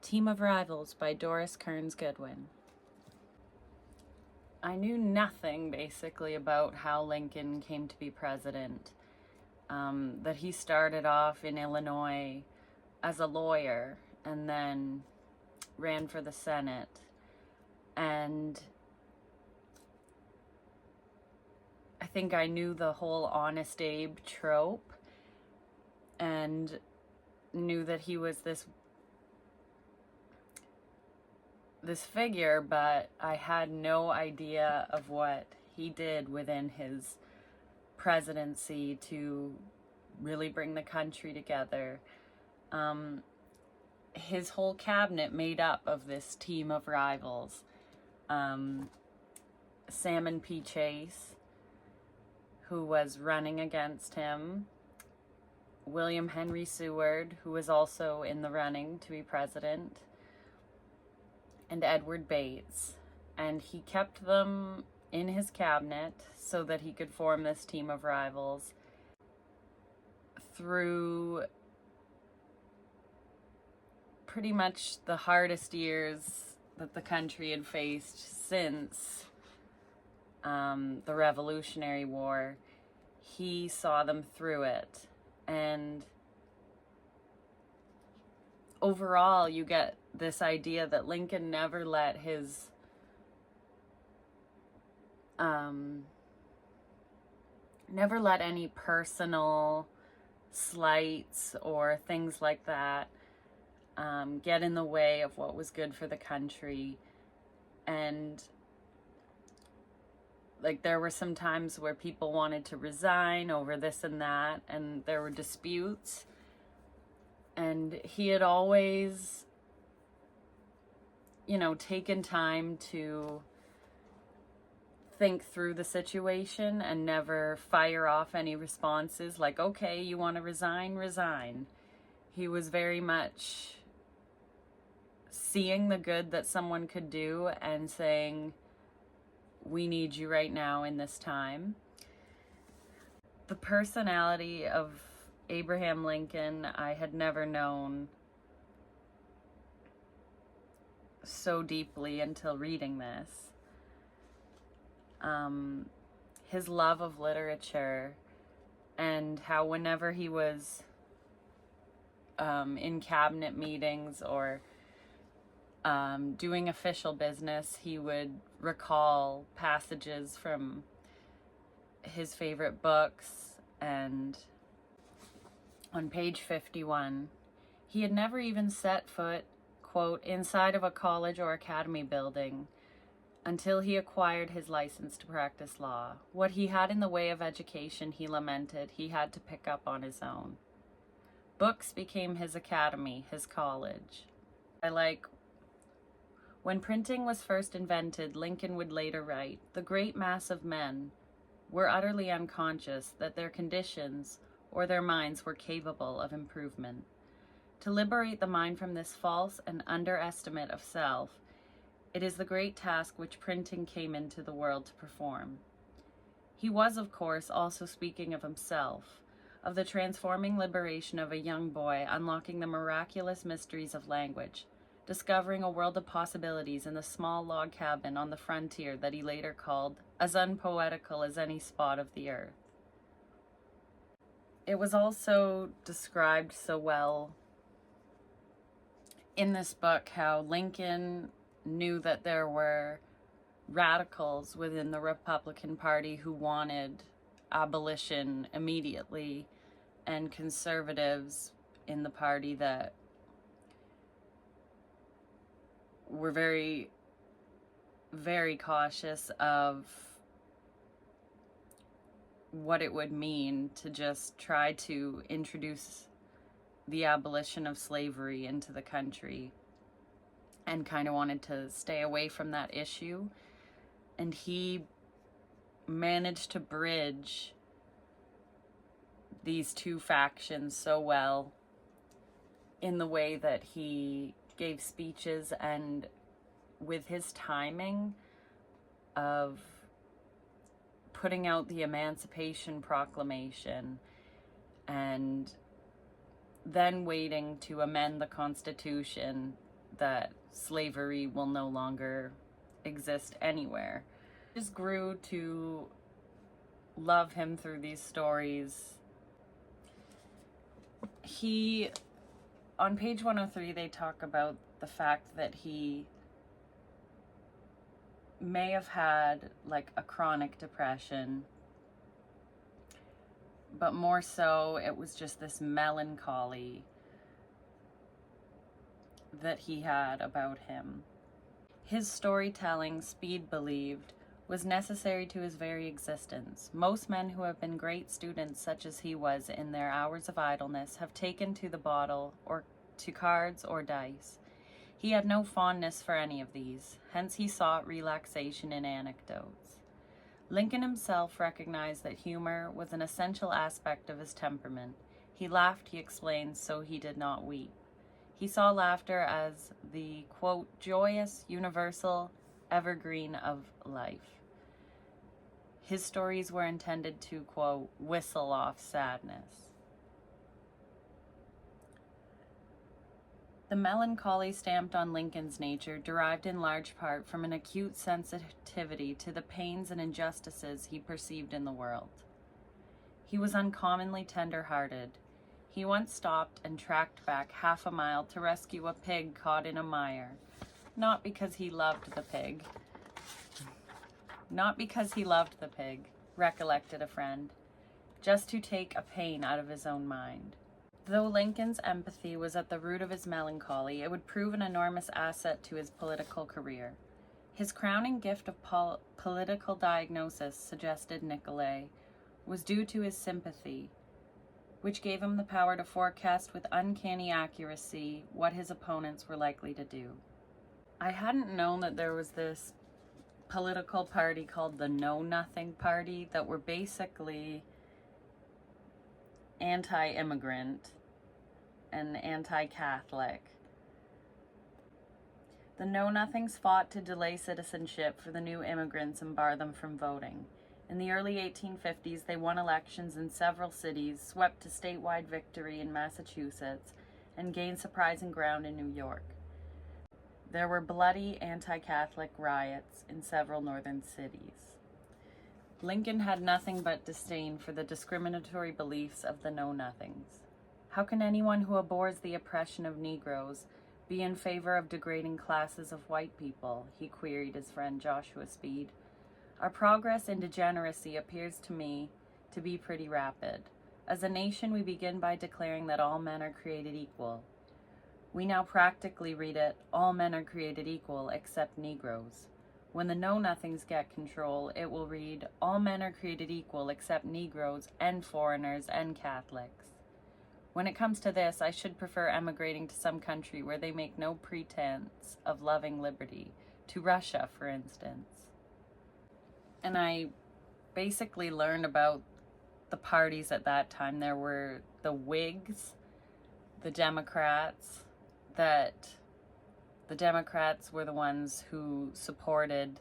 Team of Rivals by Doris Kearns Goodwin. I knew nothing basically about how Lincoln came to be president. That he started off in Illinois as a lawyer and then ran for the Senate. And I think I knew the whole Honest Abe trope and knew that he was this figure, but I had no idea of what he did within his presidency to really bring the country together. His whole cabinet made up of this team of rivals. Salmon P. Chase, who was running against him, William Henry Seward, who was also in the running to be president, and Edward Bates. And he kept them in his cabinet so that he could form this team of rivals through pretty much the hardest years that the country had faced since the Revolutionary War. He saw them through it. And overall, you get this idea that Lincoln never let his never let any personal slights or things like that get in the way of what was good for the country. And like, there were some times where people wanted to resign over this and that, and there were disputes. And he had always, taken time to think through the situation and never fire off any responses like, okay, you want to resign, resign. He was very much seeing the good that someone could do and saying, we need you right now in this time. The personality of Abraham Lincoln I had never known so deeply until reading this. His love of literature, and how whenever he was in cabinet meetings or doing official business, he would recall passages from his favorite books. And on page 51, he had never even set foot, quote, inside of a college or academy building until he acquired his license to practice law. What he had in the way of education, he lamented, he had to pick up on his own. Books became his academy, his college. When printing was first invented, Lincoln would later write, the great mass of men were utterly unconscious that their conditions or their minds were capable of improvement. To liberate the mind from this false and underestimate of self, it is the great task which printing came into the world to perform. He was, of course, also speaking of himself, of the transforming liberation of a young boy unlocking the miraculous mysteries of language, discovering a world of possibilities in the small log cabin on the frontier that he later called as unpoetical as any spot of the earth. It was also described so well in this book how Lincoln knew that there were radicals within the Republican Party who wanted abolition immediately, and conservatives in the party that were very, very cautious of what it would mean to just try to introduce the abolition of slavery into the country, and kind of wanted to stay away from that issue. And he managed to bridge these two factions so well in the way that he gave speeches and with his timing of putting out the Emancipation Proclamation and then waiting to amend the Constitution that slavery will no longer exist anywhere. I just grew to love him through these stories. On page 103, they talk about the fact that he may have had like a chronic depression, but more so it was just this melancholy that he had about him. His storytelling, Speed believed, was necessary to his very existence. Most men who have been great students, such as he was in their hours of idleness, have taken to the bottle or to cards or dice. He had no fondness for any of these, hence he sought relaxation in anecdotes. Lincoln himself recognized that humor was an essential aspect of his temperament. He laughed, he explains, so he did not weep. He saw laughter as the, quote, joyous, universal, evergreen of life. His stories were intended to, quote, whistle off sadness. The melancholy stamped on Lincoln's nature derived in large part from an acute sensitivity to the pains and injustices he perceived in the world. He was uncommonly tender-hearted. He once stopped and tracked back half a mile to rescue a pig caught in a mire, not because he loved the pig, recollected a friend, just to take a pain out of his own mind. Though Lincoln's empathy was at the root of his melancholy, it would prove an enormous asset to his political career. His crowning gift of political diagnosis, suggested Nicolay, was due to his sympathy, which gave him the power to forecast with uncanny accuracy what his opponents were likely to do. I hadn't known that there was this political party called the Know Nothing Party that were basically anti-immigrant and anti-Catholic. The Know Nothings fought to delay citizenship for the new immigrants and bar them from voting. In the early 1850s, they won elections in several cities, swept to statewide victory in Massachusetts, and gained surprising ground in New York. There were bloody anti-Catholic riots in several northern cities. Lincoln had nothing but disdain for the discriminatory beliefs of the Know-Nothings. How can anyone who abhors the oppression of Negroes be in favor of degrading classes of white people? He queried his friend Joshua Speed. Our progress in degeneracy appears to me to be pretty rapid. As a nation, we begin by declaring that all men are created equal. We now practically read it, all men are created equal except Negroes. When the Know-Nothings get control, it will read, all men are created equal except Negroes and foreigners and Catholics. When it comes to this, I should prefer emigrating to some country where they make no pretense of loving liberty, to Russia, for instance. And I basically learned about the parties at that time. There were the Whigs, the Democrats, that the Democrats were the ones who supported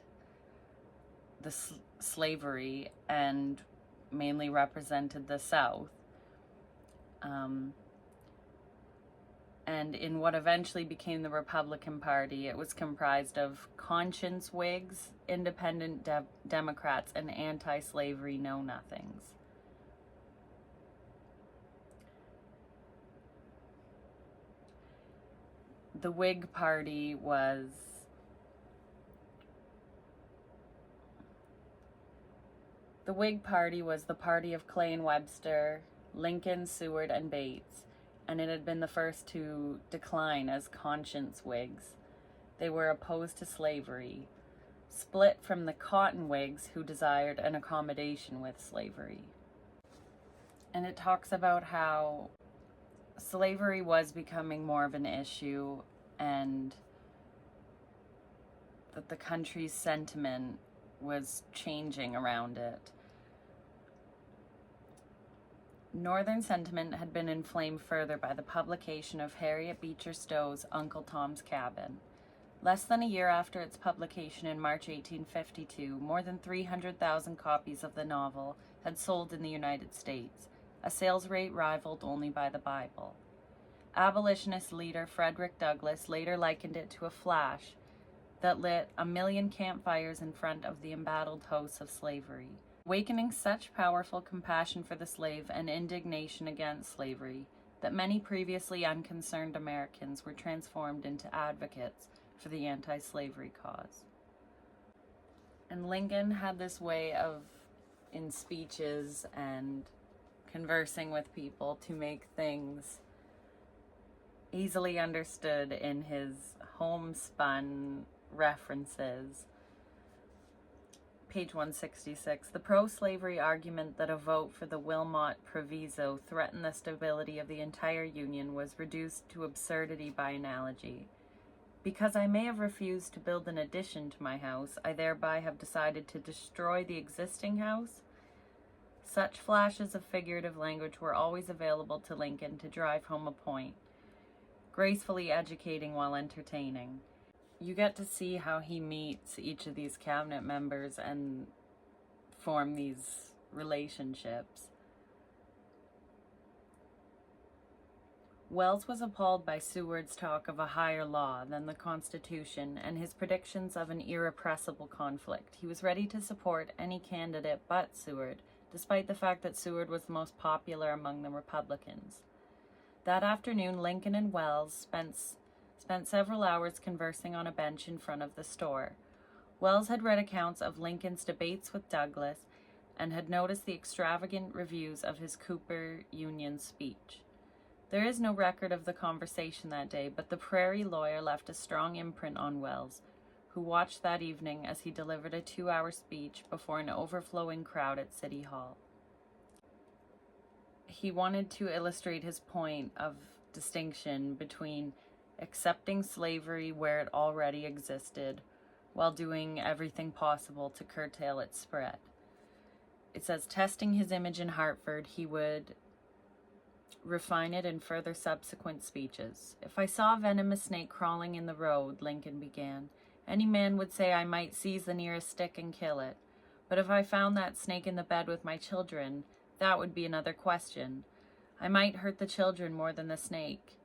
the slavery and mainly represented the South. And in what eventually became the Republican Party, it was comprised of conscience Whigs, independent Democrats, and anti-slavery Know-Nothings. The Whig Party was the party of Clay and Webster, Lincoln, Seward, and Bates, and it had been the first to decline as conscience Whigs. They were opposed to slavery, split from the Cotton Whigs who desired an accommodation with slavery. And it talks about how slavery was becoming more of an issue and that the country's sentiment was changing around it. Northern sentiment had been inflamed further by the publication of Harriet Beecher Stowe's Uncle Tom's Cabin. Less than a year after its publication in March 1852, more than 300,000 copies of the novel had sold in the United States, a sales rate rivaled only by the Bible. Abolitionist leader Frederick Douglass later likened it to a flash that lit 1,000,000 campfires in front of the embattled hosts of slavery, awakening such powerful compassion for the slave and indignation against slavery that many previously unconcerned Americans were transformed into advocates for the anti-slavery cause. And Lincoln had this way of, in speeches and conversing with people, to make things easily understood in his homespun references. Page 166. The pro-slavery argument that a vote for the Wilmot Proviso threatened the stability of the entire Union was reduced to absurdity by analogy. Because I may have refused to build an addition to my house, I thereby have decided to destroy the existing house. Such flashes of figurative language were always available to Lincoln to drive home a point, gracefully educating while entertaining. You get to see how he meets each of these cabinet members and form these relationships. Wells was appalled by Seward's talk of a higher law than the Constitution and his predictions of an irrepressible conflict. He was ready to support any candidate but Seward, despite the fact that Seward was the most popular among the Republicans. That afternoon, Lincoln and Wells spent several hours conversing on a bench in front of the store. Wells had read accounts of Lincoln's debates with Douglas and had noticed the extravagant reviews of his Cooper Union speech. There is no record of the conversation that day, but the Prairie lawyer left a strong imprint on Wells, who watched that evening as he delivered a 2-hour speech before an overflowing crowd at City Hall. He wanted to illustrate his point of distinction between accepting slavery where it already existed, while doing everything possible to curtail its spread. It says, testing his image in Hartford, he would refine it in further subsequent speeches. If I saw a venomous snake crawling in the road, Lincoln began, any man would say I might seize the nearest stick and kill it. But if I found that snake in the bed with my children, that would be another question. I might hurt the children more than the snake,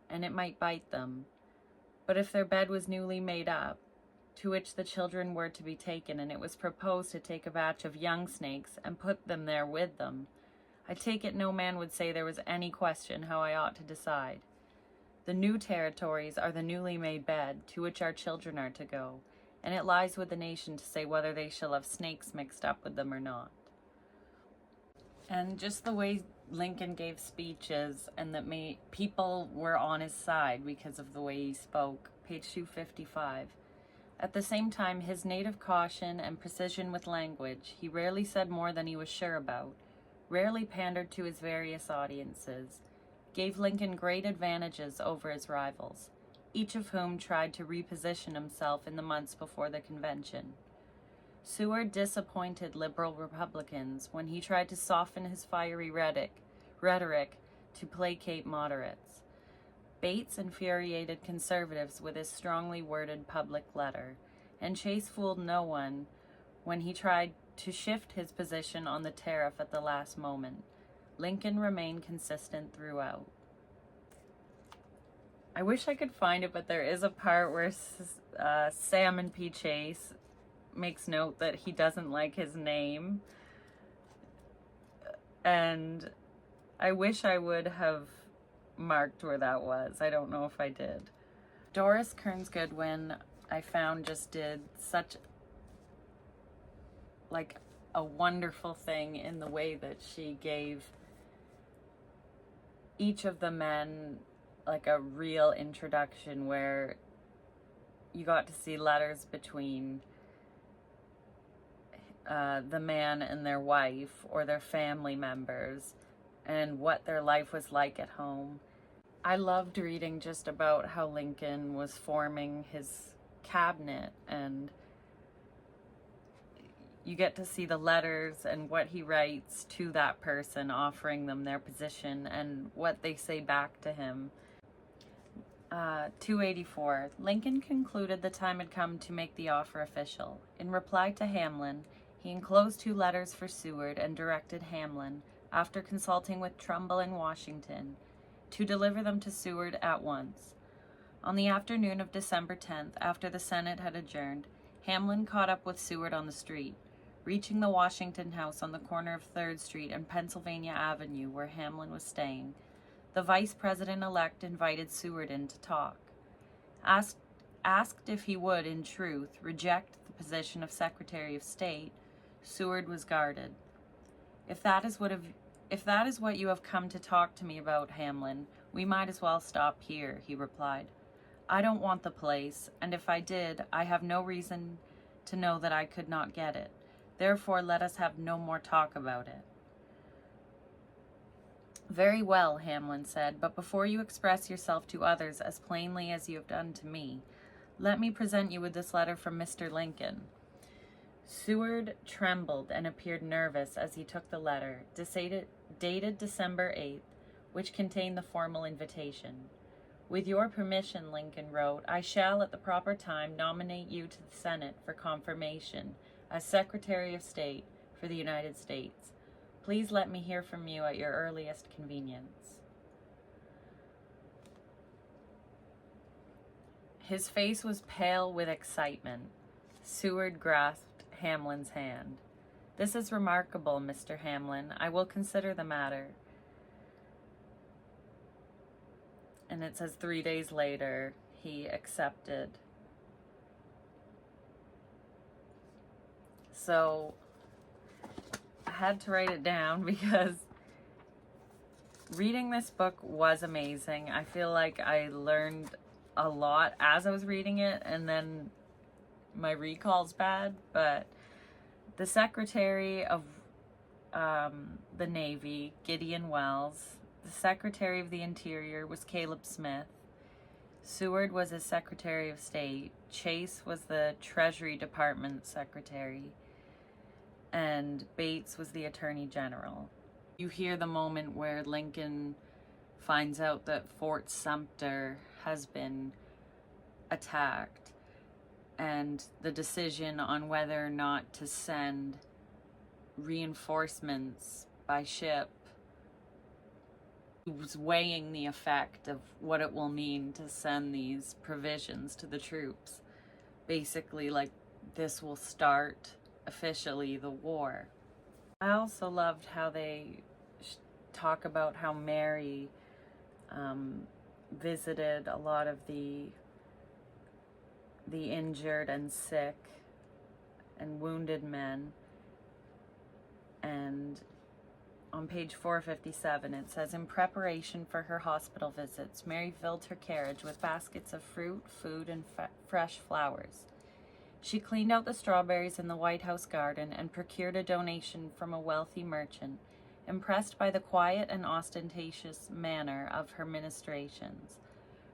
and it might bite them. But if their bed was newly made up, to which the children were to be taken, and it was proposed to take a batch of young snakes and put them there with them, I take it no man would say there was any question how I ought to decide. The new territories are the newly made bed to which our children are to go, and it lies with the nation to say whether they shall have snakes mixed up with them or not. And just the way Lincoln gave speeches, and that people were on his side because of the way he spoke. Page 255. At the same time, his native caution and precision with language, he rarely said more than he was sure about, rarely pandered to his various audiences, gave Lincoln great advantages over his rivals, each of whom tried to reposition himself in the months before the convention. Seward disappointed liberal Republicans when he tried to soften his fiery rhetoric to placate moderates. Bates infuriated conservatives with his strongly worded public letter, and Chase fooled no one when he tried to shift his position on the tariff at the last moment. Lincoln remained consistent throughout. I wish I could find it, but there is a part where Salmon P. Chase makes note that he doesn't like his name, and I wish I would have marked where that was. I don't know if I did. Doris Kearns Goodwin, I found, just did such a wonderful thing in the way that she gave each of the men a real introduction, where you got to see letters between the man and their wife or their family members, and what their life was like at home. I loved reading just about how Lincoln was forming his cabinet, and you get to see the letters and what he writes to that person, offering them their position, and what they say back to him. 284. Lincoln concluded the time had come to make the offer official. In reply to Hamlin, he enclosed 2 letters for Seward and directed Hamlin, after consulting with Trumbull in Washington, to deliver them to Seward at once. On the afternoon of December 10th, after the Senate had adjourned, Hamlin caught up with Seward on the street, reaching the Washington House on the corner of 3rd Street and Pennsylvania Avenue where Hamlin was staying. The vice president-elect invited Seward in to talk. Asked if he would, in truth, reject the position of Secretary of State, Seward was guarded. If that is what you have come to talk to me about, Hamlin, we might as well stop here, he replied. I don't want the place, and if I did, I have no reason to know that I could not get it. Therefore, let us have no more talk about it. Very well, Hamlin said, but before you express yourself to others as plainly as you have done to me, let me present you with this letter from Mr. Lincoln. Seward trembled and appeared nervous as he took the letter, dated December 8th, which contained the formal invitation. With your permission, Lincoln wrote, I shall at the proper time nominate you to the Senate for confirmation as Secretary of State for the United States. Please let me hear from you at your earliest convenience. His face was pale with excitement. Seward grasped Hamlin's hand. This is remarkable, Mr. Hamlin. I will consider the matter. And it says 3 days later, he accepted. So I had to write it down because reading this book was amazing. I feel like I learned a lot as I was reading it, and then my recall's bad, but the Secretary of the Navy, Gideon Welles, the Secretary of the Interior was Caleb Smith, Seward was his Secretary of State, Chase was the Treasury Department Secretary, and Bates was the Attorney General. You hear the moment where Lincoln finds out that Fort Sumter has been attacked, and the decision on whether or not to send reinforcements by ship. He was weighing the effect of what it will mean to send these provisions to the troops. Basically, like, this will start officially the war. I also loved how they talk about how Mary visited a lot of the injured and sick and wounded men. And on page 457 it says, in preparation for her hospital visits, Mary filled her carriage with baskets of fruit, food, and fresh flowers. She cleaned out the strawberries in the White House garden and procured a donation from a wealthy merchant, impressed by the quiet and ostentatious manner of her ministrations,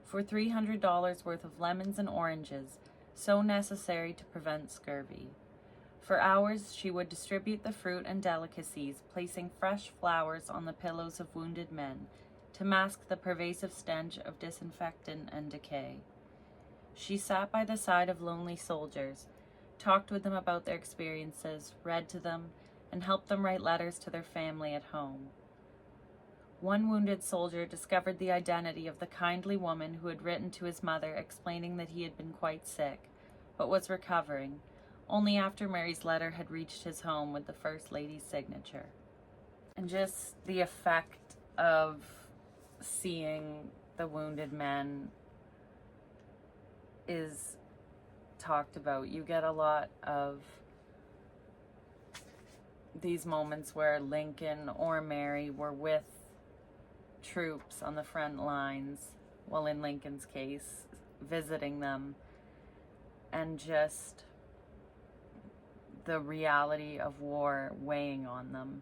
for $300 worth of lemons and oranges, so necessary to prevent scurvy. For hours she would distribute the fruit and delicacies, placing fresh flowers on the pillows of wounded men to mask the pervasive stench of disinfectant and decay. She sat by the side of lonely soldiers, talked with them about their experiences, read to them, and helped them write letters to their family at home. One wounded soldier discovered the identity of the kindly woman who had written to his mother explaining that he had been quite sick, but was recovering, only after Mary's letter had reached his home with the First Lady's signature. And just the effect of seeing the wounded men is talked about. You get a lot of these moments where Lincoln or Mary were with troops on the front lines, well, in Lincoln's case, visiting them, and just the reality of war weighing on them.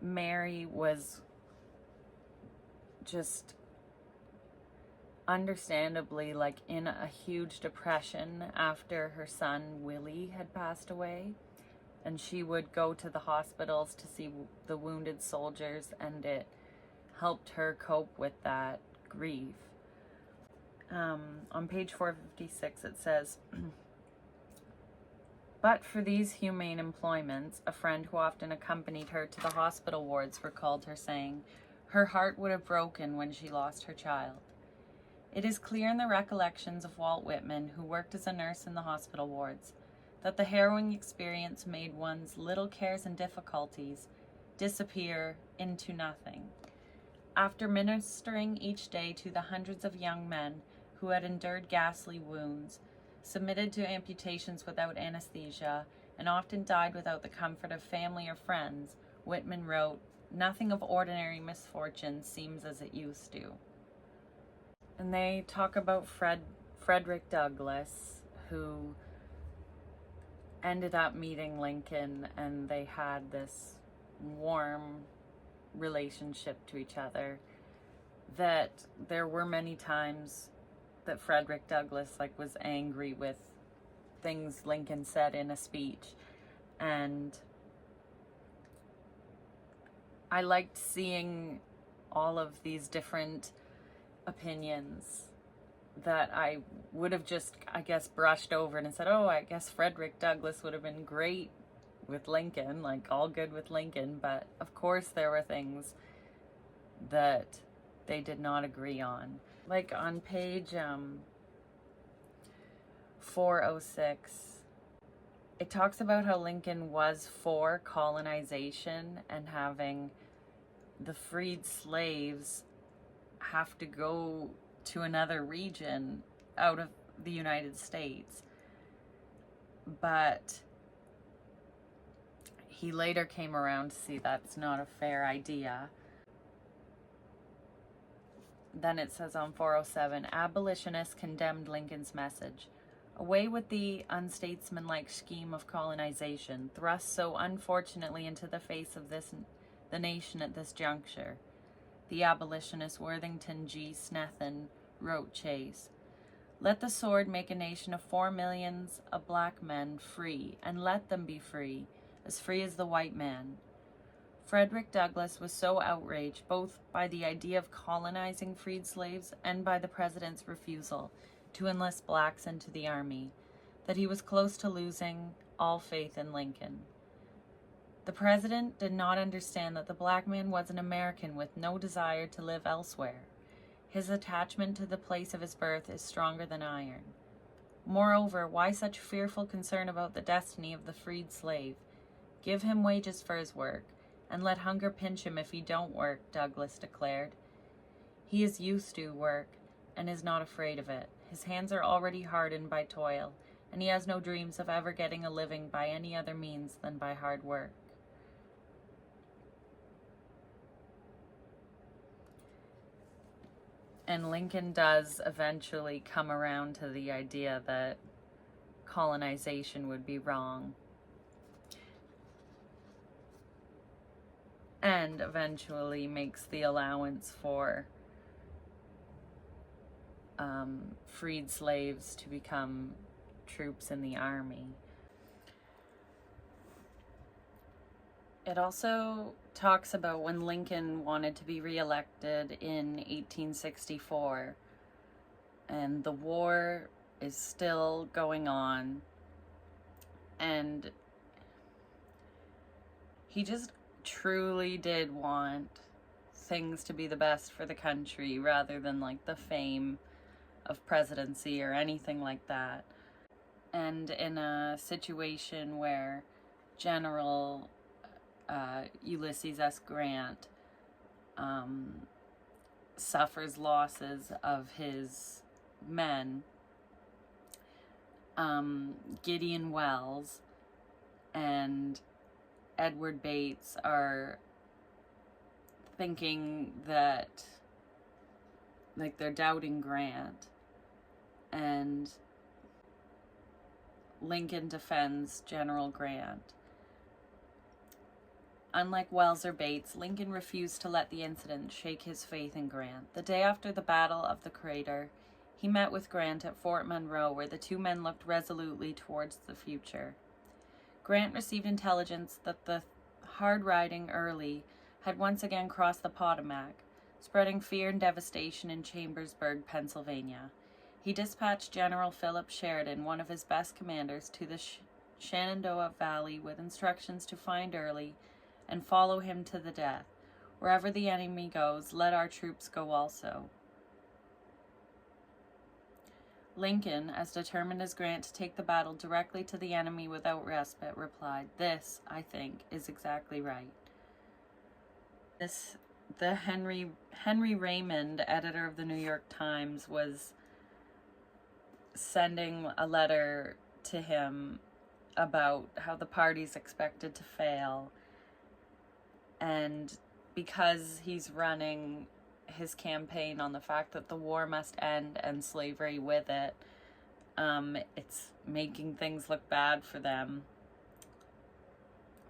Mary was just understandably like in a huge depression after her son Willie had passed away, and she would go to the hospitals to see the wounded soldiers, and it helped her cope with that grief. On page 456 it says, But for these humane employments, a friend who often accompanied her to the hospital wards recalled her saying, her heart would have broken when she lost her child. It is clear in the recollections of Walt Whitman, who worked as a nurse in the hospital wards, that the harrowing experience made one's little cares and difficulties disappear into nothing. After ministering each day to the hundreds of young men who had endured ghastly wounds, submitted to amputations without anesthesia, and often died without the comfort of family or friends, Whitman wrote, "Nothing of ordinary misfortune seems as it used to." And they talk about Frederick Douglass, who ended up meeting Lincoln, and they had this warm relationship to each other, that there were many times that Frederick Douglass was angry with things Lincoln said in a speech, and I liked seeing all of these different opinions that I would have just, brushed over and said, oh, I guess Frederick Douglass would have been great with Lincoln, all good with Lincoln, but of course there were things that they did not agree on. On page 406, it talks about how Lincoln was for colonization and having the freed slaves have to go to another region out of the United States. But he later came around to see that's not a fair idea. Then it says on 407, abolitionists condemned Lincoln's message. Away with the unstatesmanlike scheme of colonization, thrust so unfortunately into the face of the nation at this juncture. The abolitionist Worthington G. Snethan wrote Chase, let the sword make a nation of 4 millions of black men free, and let them be free as the white man. Frederick Douglass was so outraged both by the idea of colonizing freed slaves and by the president's refusal to enlist blacks into the army that he was close to losing all faith in Lincoln. The president did not understand that the black man was an American with no desire to live elsewhere. His attachment to the place of his birth is stronger than iron. Moreover, why such fearful concern about the destiny of the freed slave? Give him wages for his work, and let hunger pinch him if he don't work, Douglass declared. He is used to work, and is not afraid of it. His hands are already hardened by toil, and he has no dreams of ever getting a living by any other means than by hard work. And Lincoln does eventually come around to the idea that colonization would be wrong. And eventually makes the allowance for freed slaves to become troops in the army. It also talks about when Lincoln wanted to be reelected in 1864, and the war is still going on, and he just truly did want things to be the best for the country rather than the fame of presidency or anything like that. And in a situation where General Ulysses S. Grant suffers losses of his men, Gideon Welles and Edward Bates are thinking that they're doubting Grant, and Lincoln defends General Grant. Unlike Welles or Bates, Lincoln refused to let the incident shake his faith in Grant. The day after the Battle of the Crater, he met with Grant at Fort Monroe, where the two men looked resolutely towards the future. Grant received intelligence that the hard-riding Early had once again crossed the Potomac, spreading fear and devastation in Chambersburg, Pennsylvania. He dispatched General Philip Sheridan, one of his best commanders, to the Shenandoah Valley with instructions to find Early and follow him to the death. Wherever the enemy goes, let our troops go also. Lincoln, as determined as Grant to take the battle directly to the enemy without respite, replied, "This, I think, is exactly right." The Henry Raymond, editor of the New York Times, was sending a letter to him about how the party's expected to fail, and because he's running his campaign on the fact that the war must end and slavery with it, it's making things look bad for them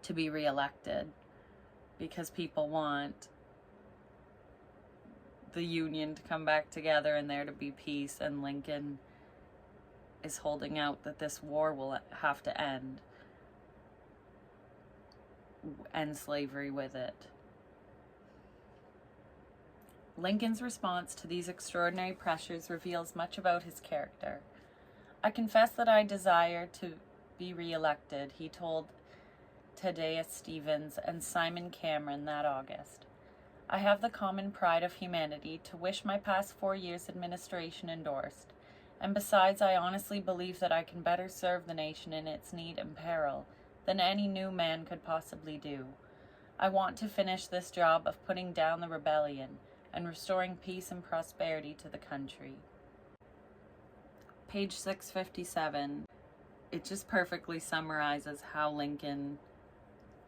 to be reelected, because people want the Union to come back together and there to be peace, and Lincoln is holding out that this war will have to end, and slavery with it. Lincoln's response to these extraordinary pressures reveals much about his character. "I confess that I desire to be reelected," he told Thaddeus Stevens and Simon Cameron that August. "I have the common pride of humanity to wish my past 4 years' administration endorsed, and besides, I honestly believe that I can better serve the nation in its need and peril than any new man could possibly do. I want to finish this job of putting down the rebellion and restoring peace and prosperity to the country." Page 657. It just perfectly summarizes how Lincoln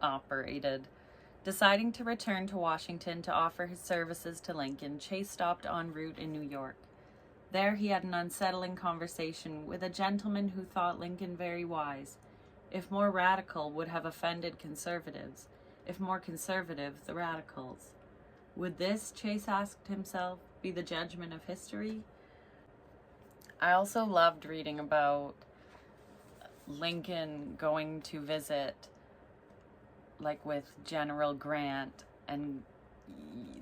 operated. Deciding to return to Washington to offer his services to Lincoln, Chase stopped en route in New York. There he had an unsettling conversation with a gentleman who thought Lincoln very wise. If more radical, would have offended conservatives. If more conservative, the radicals. Would this, Chase asked himself, be the judgment of history? I also loved reading about Lincoln going to visit, like, with General Grant, and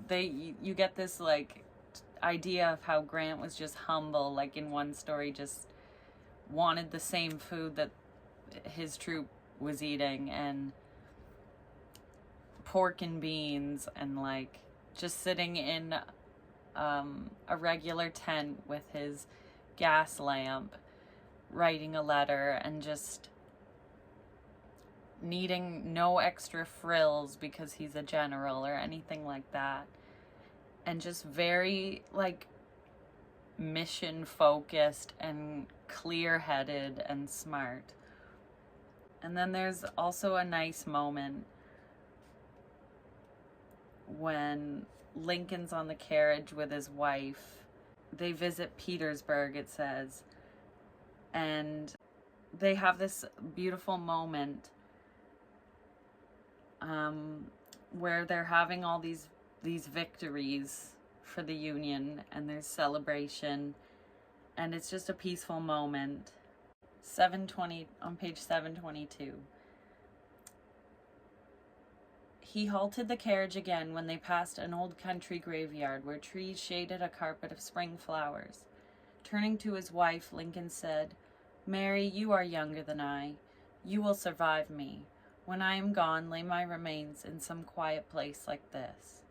you get this, like, idea of how Grant was just humble, like in one story just wanted the same food that his troop was eating, and pork and beans, and like just sitting in a regular tent with his gas lamp, writing a letter, and just needing no extra frills because he's a general or anything like that, and just very like mission focused and clear-headed and smart. And then there's also a nice moment when Lincoln's on the carriage with his wife. They visit Petersburg, it says, and they have this beautiful moment where they're having all these victories for the Union, and there's celebration, and it's just a peaceful moment. 720 on page 722. He halted the carriage again when they passed an old country graveyard where trees shaded a carpet of spring flowers. Turning to his wife, Lincoln said, "Mary, you are younger than I. You will survive me. When I am gone, lay my remains in some quiet place like this."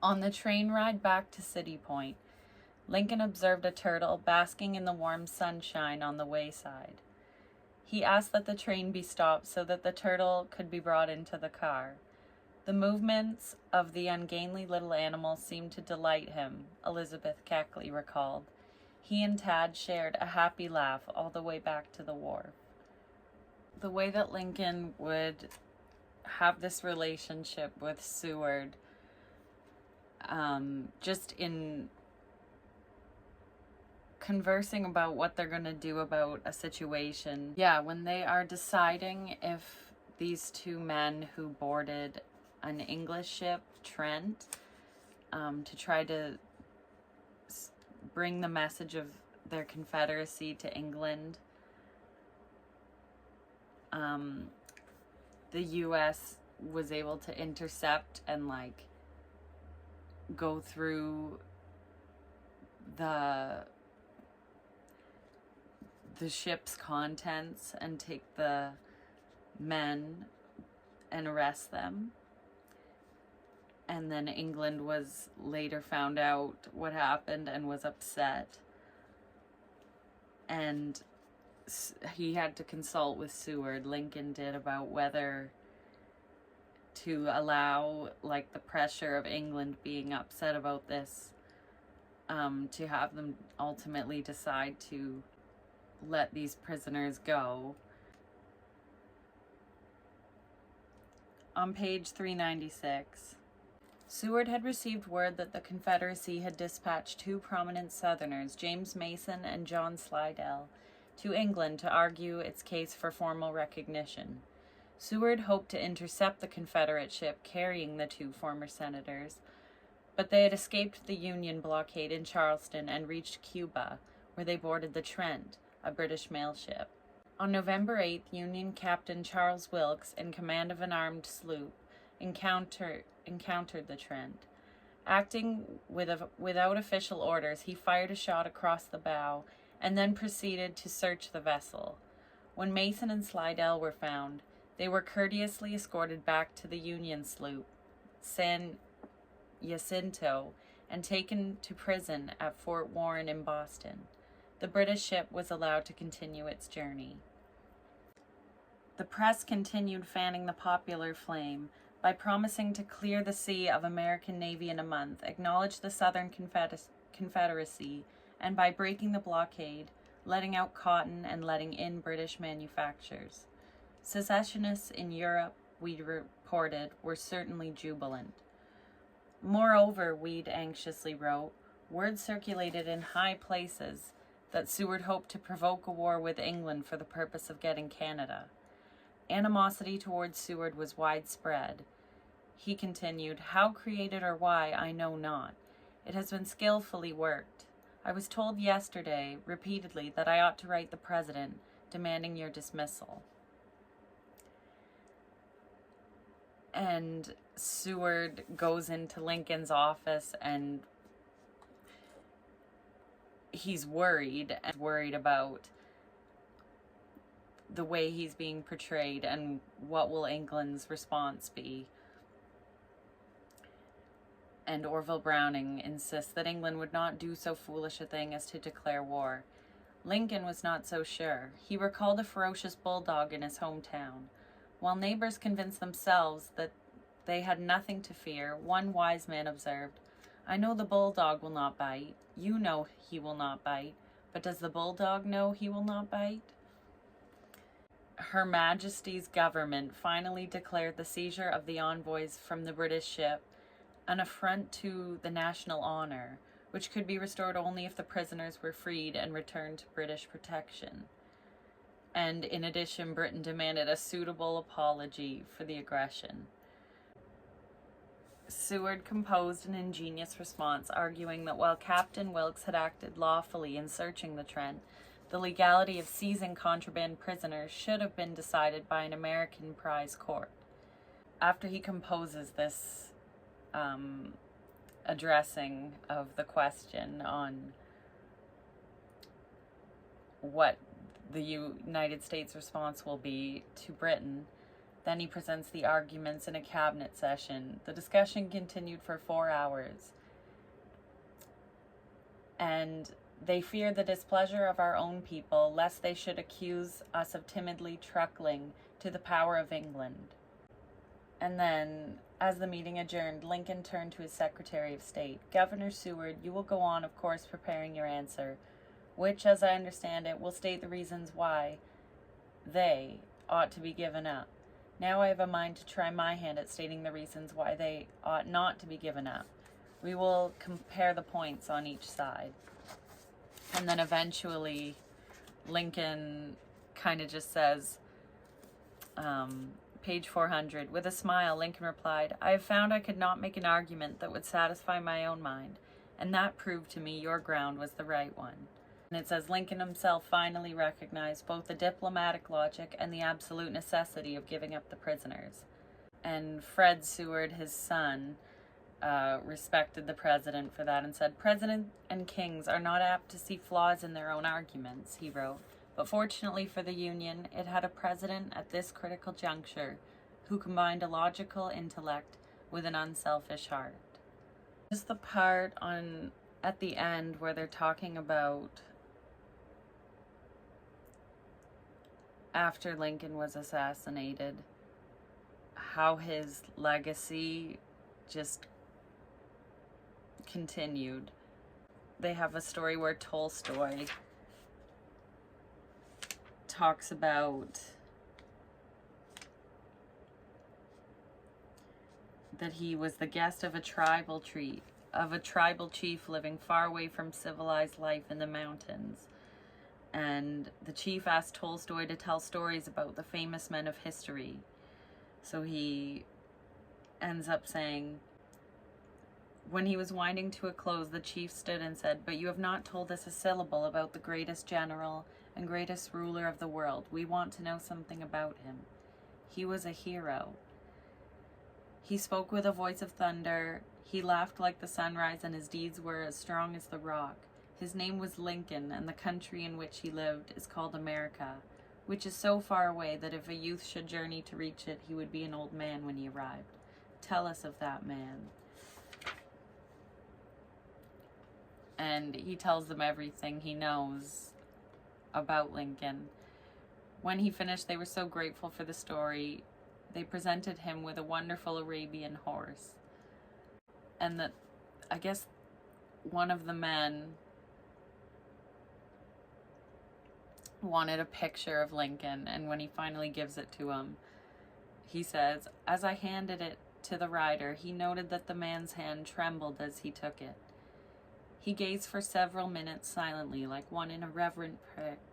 On the train ride back to City Point, Lincoln observed a turtle basking in the warm sunshine on the wayside. He asked that the train be stopped so that the turtle could be brought into the car. The movements of the ungainly little animal seemed to delight him, Elizabeth Keckley recalled. He and Tad shared a happy laugh all the way back to the wharf. The way that Lincoln would have this relationship with Seward, just in conversing about what they're going to do about a situation. Yeah, when they are deciding if these two men who boarded an English ship, Trent, to try to bring the message of their Confederacy to England, the U.S. was able to intercept and like go through the the ship's contents and take the men and arrest them. And then England was later found out what happened and was upset. And he had to consult with Seward, Lincoln did, about whether to allow, like, the pressure of England being upset about this, to have them ultimately decide to let these prisoners go. On page 396, Seward had received word that the Confederacy had dispatched two prominent Southerners, James Mason and John Slidell, to England to argue its case for formal recognition. Seward hoped to intercept the Confederate ship carrying the two former senators, but they had escaped the Union blockade in Charleston and reached Cuba, where they boarded the Trent, a British mail ship. On November 8th, Union Captain Charles Wilkes, in command of an armed sloop, encountered the Trent. Acting without official orders, he fired a shot across the bow and then proceeded to search the vessel. When Mason and Slidell were found, they were courteously escorted back to the Union sloop, San Jacinto, and taken to prison at Fort Warren in Boston. The British ship was allowed to continue its journey. The press continued fanning the popular flame by promising to clear the sea of American Navy in a month, acknowledge the Southern Confederacy, and by breaking the blockade, letting out cotton and letting in British manufactures. Secessionists in Europe, Weed reported, were certainly jubilant. Moreover, Weed anxiously wrote, word circulated in high places that Seward hoped to provoke a war with England for the purpose of getting Canada. Animosity towards Seward was widespread. He continued, how created or why, I know not. It has been skillfully worked. I was told yesterday, repeatedly, that I ought to write the President, demanding your dismissal. And Seward goes into Lincoln's office and he's worried about the way he's being portrayed and what will England's response be. And Orville Browning insists that England would not do so foolish a thing as to declare war. Lincoln was not so sure. He recalled a ferocious bulldog in his hometown. While neighbors convinced themselves that they had nothing to fear, one wise man observed, I know the bulldog will not bite. You know he will not bite. But does the bulldog know he will not bite? Her Majesty's government finally declared the seizure of the envoys from the British ship an affront to the national honor, which could be restored only if the prisoners were freed and returned to British protection. And in addition, Britain demanded a suitable apology for the aggression. Seward composed an ingenious response, arguing that while Captain Wilkes had acted lawfully in searching the Trent, the legality of seizing contraband prisoners should have been decided by an American prize court. After he composes this addressing of the question on what the United States response will be to Britain, then he presents the arguments in a cabinet session. The discussion continued for 4 hours, and they fear the displeasure of our own people, lest they should accuse us of timidly truckling to the power of England. And then, as the meeting adjourned, Lincoln turned to his Secretary of State. Governor Seward, you will go on, of course, preparing your answer, which, as I understand it, will state the reasons why they ought to be given up. Now I have a mind to try my hand at stating the reasons why they ought not to be given up. We will compare the points on each side. And then eventually, Lincoln kind of just says, page 400, with a smile, Lincoln replied, I have found I could not make an argument that would satisfy my own mind, and that proved to me your ground was the right one. And it says, Lincoln himself finally recognized both the diplomatic logic and the absolute necessity of giving up the prisoners. And Fred Seward, his son, respected the president for that and said, Presidents and kings are not apt to see flaws in their own arguments, he wrote, But fortunately for the Union, it had a president at this critical juncture who combined a logical intellect with an unselfish heart. Just the part at the end where they're talking about after Lincoln was assassinated, how his legacy just continued. They have a story where Tolstoy talks about that he was the guest of a tribal chief living far away from civilized life in the mountains. And the chief asked Tolstoy to tell stories about the famous men of history. So he ends up saying, when he was winding to a close, the chief stood and said, "But you have not told us a syllable about the greatest general and greatest ruler of the world. We want to know something about him. He was a hero. He spoke with a voice of thunder. He laughed like the sunrise, and his deeds were as strong as the rock. His name was Lincoln, and the country in which he lived is called America, which is so far away that if a youth should journey to reach it, he would be an old man when he arrived. Tell us of that man." And he tells them everything he knows about Lincoln. When he finished, they were so grateful for the story. They presented him with a wonderful Arabian horse. And that, I guess, one of the men wanted a picture of Lincoln, and when he finally gives it to him, he says, "As I handed it to the rider, he noted that the man's hand trembled as he took it. He gazed for several minutes silently, like one in a reverent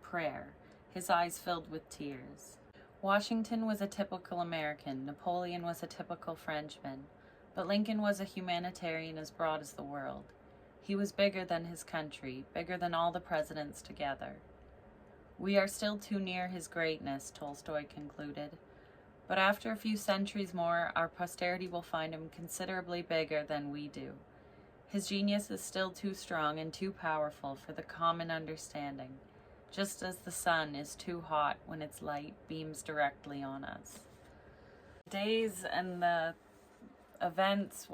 prayer, his eyes filled with tears." Washington was a typical American, Napoleon was a typical Frenchman, but Lincoln was a humanitarian as broad as the world. He was bigger than his country, bigger than all the presidents together. "We are still too near his greatness," Tolstoy concluded, "but after a few centuries more, our posterity will find him considerably bigger than we do. His genius is still too strong and too powerful for the common understanding, just as the sun is too hot when its light beams directly on us." Days and the events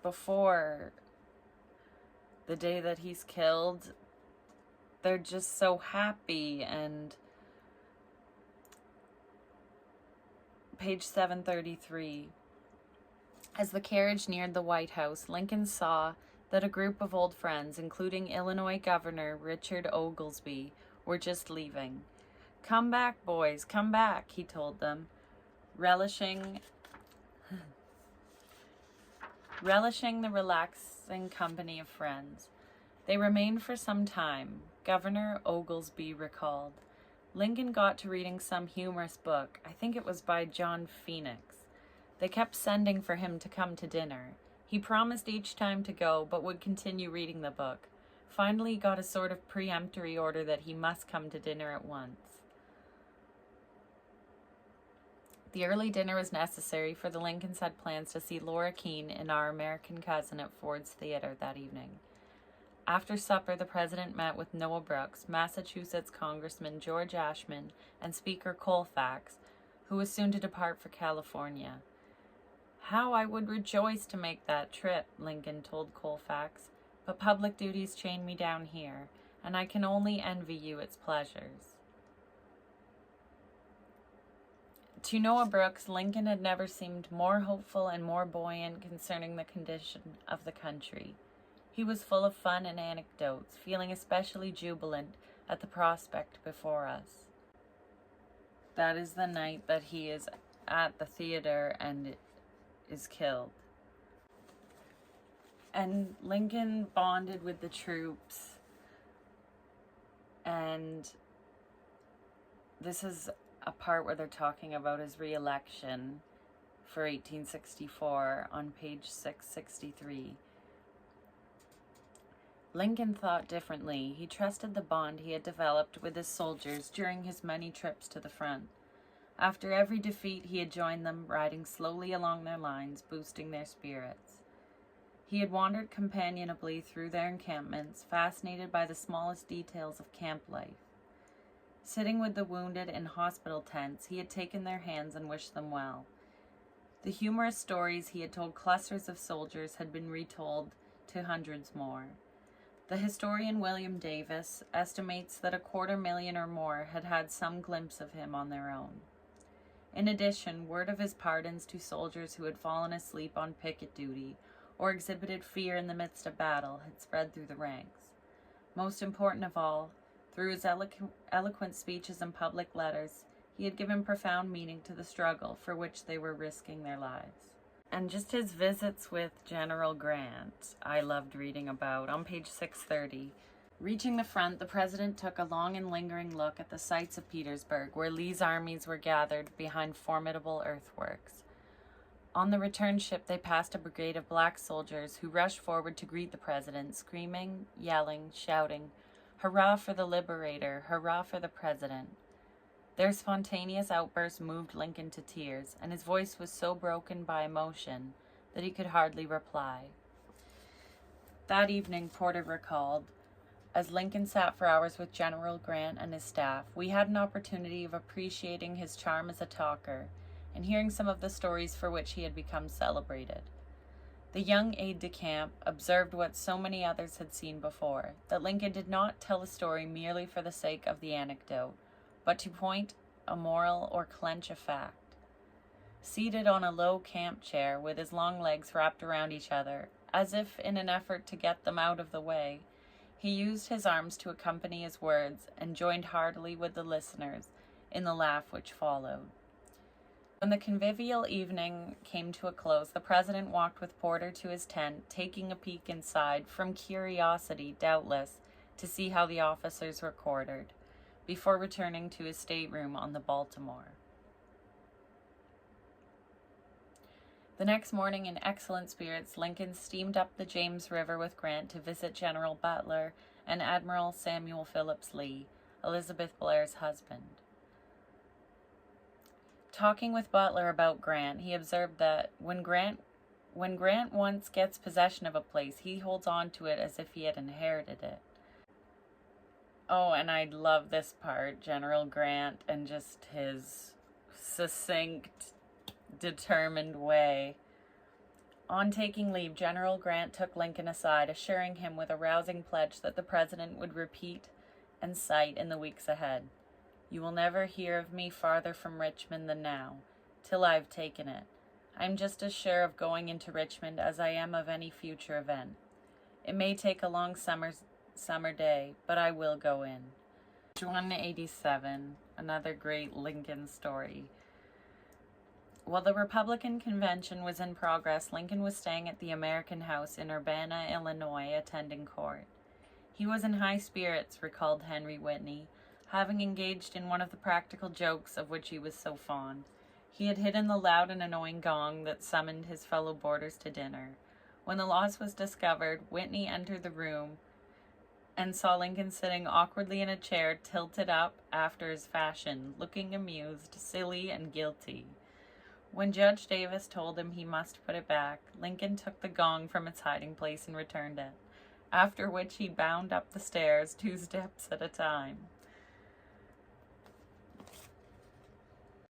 before the day that he's killed, they're just so happy. And page 733. As the carriage neared the White House, Lincoln saw that a group of old friends, including Illinois Governor Richard Oglesby, were just leaving. "Come back, boys, come back," he told them, relishing the relaxing company of friends. They remained for some time. Governor Oglesby recalled. Lincoln got to reading some humorous book. I think it was by John Phoenix. They kept sending for him to come to dinner. He promised each time to go, but would continue reading the book. Finally, he got a sort of peremptory order that he must come to dinner at once. The early dinner was necessary, for the Lincolns had plans to see Laura Keene and Our American Cousin at Ford's Theater that evening. After supper, the president met with Noah Brooks, Massachusetts Congressman George Ashmun, and Speaker Colfax, who was soon to depart for California. "How I would rejoice to make that trip," Lincoln told Colfax, "but public duties chain me down here, and I can only envy you its pleasures." To Noah Brooks, Lincoln had never seemed more hopeful and more buoyant concerning the condition of the country. He was full of fun and anecdotes, feeling especially jubilant at the prospect before us. That is the night that he is at the theater and is killed. And Lincoln bonded with the troops, and this is a part where they're talking about his re-election for 1864 on page 663. Lincoln thought differently. He trusted the bond he had developed with his soldiers during his many trips to the front. After every defeat, he had joined them, riding slowly along their lines, boosting their spirits. He had wandered companionably through their encampments, fascinated by the smallest details of camp life. Sitting with the wounded in hospital tents, he had taken their hands and wished them well. The humorous stories he had told clusters of soldiers had been retold to hundreds more. The historian William Davis estimates that 250,000 or more had had some glimpse of him on their own. In addition, word of his pardons to soldiers who had fallen asleep on picket duty or exhibited fear in the midst of battle had spread through the ranks. Most important of all, through his eloquent speeches and public letters, he had given profound meaning to the struggle for which they were risking their lives. And just his visits with General Grant, I loved reading about. On page 630, reaching the front, the president took a long and lingering look at the sights of Petersburg, where Lee's armies were gathered behind formidable earthworks. On the return ship, they passed a brigade of black soldiers who rushed forward to greet the president, screaming, yelling, shouting, "Hurrah for the Liberator! Hurrah for the President!" Their spontaneous outburst moved Lincoln to tears, and his voice was so broken by emotion that he could hardly reply. That evening, Porter recalled, as Lincoln sat for hours with General Grant and his staff, we had an opportunity of appreciating his charm as a talker and hearing some of the stories for which he had become celebrated. The young aide-de-camp observed what so many others had seen before, that Lincoln did not tell a story merely for the sake of the anecdote, but to point a moral or clench a fact. Seated on a low camp chair with his long legs wrapped around each other, as if in an effort to get them out of the way, he used his arms to accompany his words and joined heartily with the listeners in the laugh which followed. When the convivial evening came to a close, the president walked with Porter to his tent, taking a peek inside, from curiosity, doubtless, to see how the officers were quartered, before returning to his stateroom on the Baltimore. The next morning, in excellent spirits, Lincoln steamed up the James River with Grant to visit General Butler and Admiral Samuel Phillips Lee, Elizabeth Blair's husband. Talking with Butler about Grant, he observed that when Grant once gets possession of a place, he holds on to it as if he had inherited it. Oh, and I love this part, General Grant, and just his succinct, determined way. On taking leave, General Grant took Lincoln aside, assuring him with a rousing pledge that the president would repeat and cite in the weeks ahead. You will never hear of me farther from Richmond than now, till I have taken it. I am just as sure of going into Richmond as I am of any future event. It may take a long summer day, but I will go in. 187, another great Lincoln story. While the Republican convention was in progress, Lincoln was staying at the American House in Urbana, Illinois, attending court. He was in high spirits, recalled Henry Whitney, having engaged in one of the practical jokes of which he was so fond. He had hidden the loud and annoying gong that summoned his fellow boarders to dinner. When the loss was discovered, Whitney entered the room and saw Lincoln sitting awkwardly in a chair tilted up after his fashion, looking amused, silly, and guilty. When Judge Davis told him he must put it back, Lincoln took the gong from its hiding place and returned it, after which he bounded up the stairs 2 steps at a time.